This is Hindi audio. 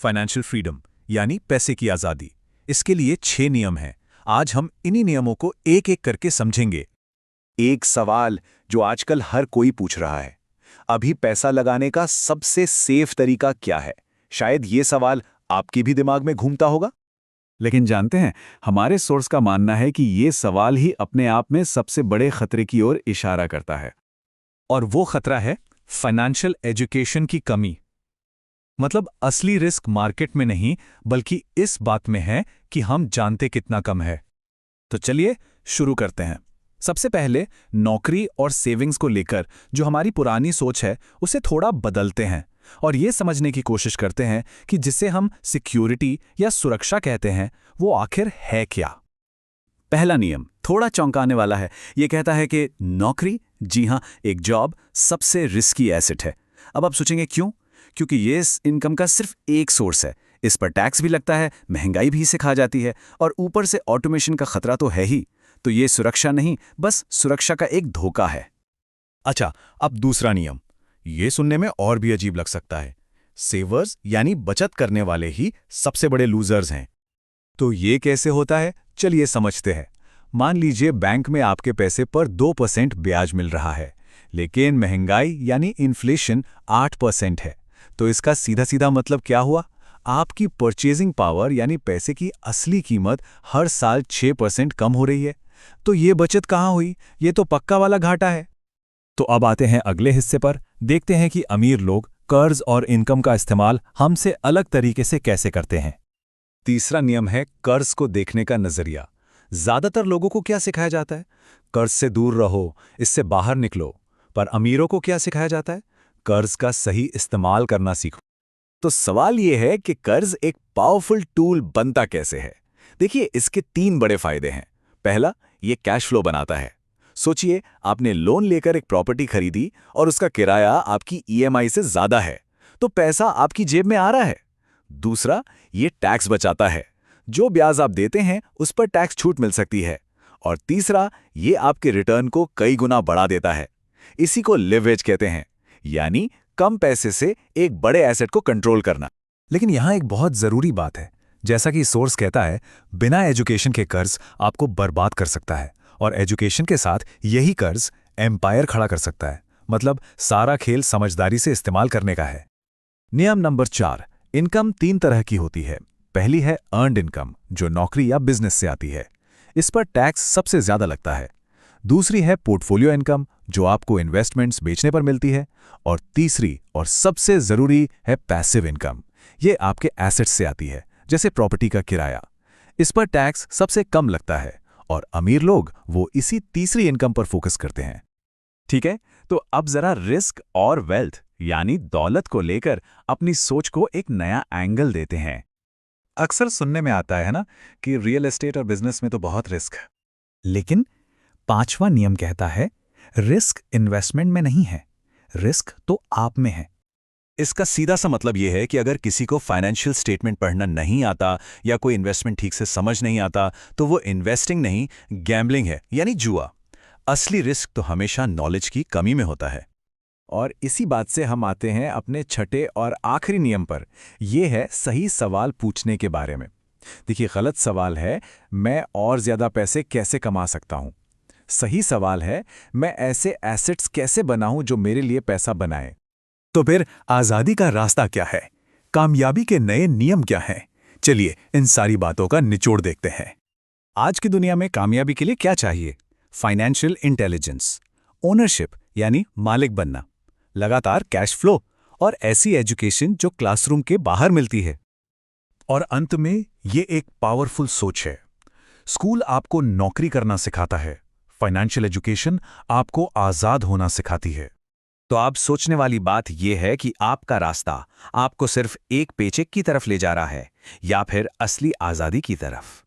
फाइनेंशियल फ्रीडम यानी पैसे की आज़ादी। इसके लिए 6 नियम हैं। आज हम इन्हीं नियमों को एक एक करके समझेंगे। एक सवाल जो आजकल हर कोई पूछ रहा है, अभी पैसा लगाने का सबसे सेफ तरीका क्या है? शायद ये सवाल आपके भी दिमाग में घूमता होगा। लेकिन जानते हैं, हमारे सोर्स का मानना है कि ये सवाल ही अपने आप में सबसे बड़े खतरे की ओर इशारा करता है। और वो खतरा है फाइनेंशियल एजुकेशन की कमी। मतलब असली रिस्क मार्केट में नहीं, बल्कि इस बात में है कि हम जानते कितना कम है। तो चलिए शुरू करते हैं। सबसे पहले नौकरी और सेविंग्स को लेकर जो हमारी पुरानी सोच है उसे थोड़ा बदलते हैं और ये समझने की कोशिश करते हैं कि जिसे हम सिक्योरिटी या सुरक्षा कहते हैं वो आखिर है क्या। पहला नियम थोड़ा चौंकाने वाला है। ये कहता है कि नौकरी, जी हां, एक जॉब सबसे रिस्की एसेट है। अब आप सोचेंगे क्यों? क्योंकि ये इस इनकम का सिर्फ एक सोर्स है। इस पर टैक्स भी लगता है, महंगाई भी इसे खा जाती है और ऊपर से ऑटोमेशन का खतरा तो है ही। तो ये सुरक्षा नहीं, बस सुरक्षा का एक धोखा है। अच्छा, अब दूसरा नियम। ये सुनने में और भी अजीब लग सकता है। सेवर्स यानी बचत करने वाले ही सबसे बड़े लूजर्स हैं। तो ये कैसे होता है, चलिए समझते हैं। मान लीजिए बैंक में आपके पैसे पर 2% ब्याज मिल रहा है, लेकिन महंगाई यानी इन्फ्लेशन 8% है। तो इसका सीधा सीधा मतलब क्या हुआ? आपकी परचेजिंग पावर यानी पैसे की असली कीमत हर साल 6% कम हो रही है। तो ये बचत कहाँ हुई? ये तो पक्का वाला घाटा है। तो अब आते हैं अगले हिस्से पर। देखते हैं कि अमीर लोग कर्ज और इनकम का इस्तेमाल हमसे अलग तरीके से कैसे करते हैं। तीसरा नियम है कर्ज को देखने का नजरिया। ज्यादातर लोगों को क्या सिखाया जाता है? कर्ज से दूर रहो, इससे बाहर निकलो। पर अमीरों को क्या सिखाया जाता है? कर्ज का सही इस्तेमाल करना सीखो। तो सवाल ये है कि कर्ज एक पावरफुल टूल बनता कैसे है? देखिए, इसके 3 बड़े फायदे हैं। पहला, ये कैश फ्लो बनाता है। सोचिए, आपने लोन लेकर एक प्रॉपर्टी खरीदी और उसका किराया आपकी ईएमआई से ज्यादा है, तो पैसा आपकी जेब में आ रहा है। दूसरा, ये टैक्स बचाता है। जो ब्याज आप देते हैं उस पर टैक्स छूट मिल सकती है। और तीसरा, ये आपके रिटर्न को कई गुना बढ़ा देता है। इसी को लिवरेज कहते हैं, यानी कम पैसे से एक बड़े एसेट को कंट्रोल करना। लेकिन यहाँ एक बहुत जरूरी बात है। जैसा कि सोर्स कहता है, बिना एजुकेशन के कर्ज आपको बर्बाद कर सकता है, और एजुकेशन के साथ यही कर्ज एम्पायर खड़ा कर सकता है। मतलब सारा खेल समझदारी से इस्तेमाल करने का है। नियम नंबर 4, इनकम 3 तरह की होती है। पहली है अर्न्ड इनकम, जो नौकरी या बिजनेस से आती है। इस पर टैक्स सबसे ज्यादा लगता है। दूसरी है पोर्टफोलियो इनकम, जो आपको इन्वेस्टमेंट्स बेचने पर मिलती है। और तीसरी और सबसे जरूरी है पैसिव इनकम। ये आपके एसेट्स से आती है, जैसे प्रॉपर्टी का किराया। इस पर टैक्स सबसे कम लगता है और अमीर लोग वो इसी तीसरी इनकम पर फोकस करते हैं। ठीक है, तो अब जरा रिस्क और वेल्थ यानी दौलत को लेकर अपनी सोच को एक नया एंगल देते हैं। अक्सर सुनने में आता है ना कि रियल एस्टेट और बिजनेस में तो बहुत रिस्क है। लेकिन 5वां नियम कहता है, रिस्क इन्वेस्टमेंट में नहीं है, रिस्क तो आप में है। इसका सीधा सा मतलब यह है कि अगर किसी को फाइनेंशियल स्टेटमेंट पढ़ना नहीं आता या कोई इन्वेस्टमेंट ठीक से समझ नहीं आता, तो वो इन्वेस्टिंग नहीं, गैम्बलिंग है, यानी जुआ। असली रिस्क तो हमेशा नॉलेज की कमी में होता है। और इसी बात से हम आते हैं अपने छठे और आखिरी नियम पर। यह है सही सवाल पूछने के बारे में। देखिए, गलत सवाल है मैं और ज्यादा पैसे कैसे कमा सकता हूं। सही सवाल है मैं ऐसे एसेट्स कैसे बनाऊं जो मेरे लिए पैसा बनाए। तो फिर आज़ादी का रास्ता क्या है? कामयाबी के नए नियम क्या हैं? चलिए इन सारी बातों का निचोड़ देखते हैं। आज की दुनिया में कामयाबी के लिए क्या चाहिए? फाइनेंशियल इंटेलिजेंस, ओनरशिप यानी मालिक बनना, लगातार कैश फ्लो और ऐसी एजुकेशन जो क्लासरूम के बाहर मिलती है। और अंत में ये एक पावरफुल सोच है। स्कूल आपको नौकरी करना सिखाता है, फाइनेंशियल एजुकेशन आपको आज़ाद होना सिखाती है। तो आप सोचने वाली बात यह है कि आपका रास्ता आपको सिर्फ एक पेचेक की तरफ ले जा रहा है या फिर असली आज़ादी की तरफ।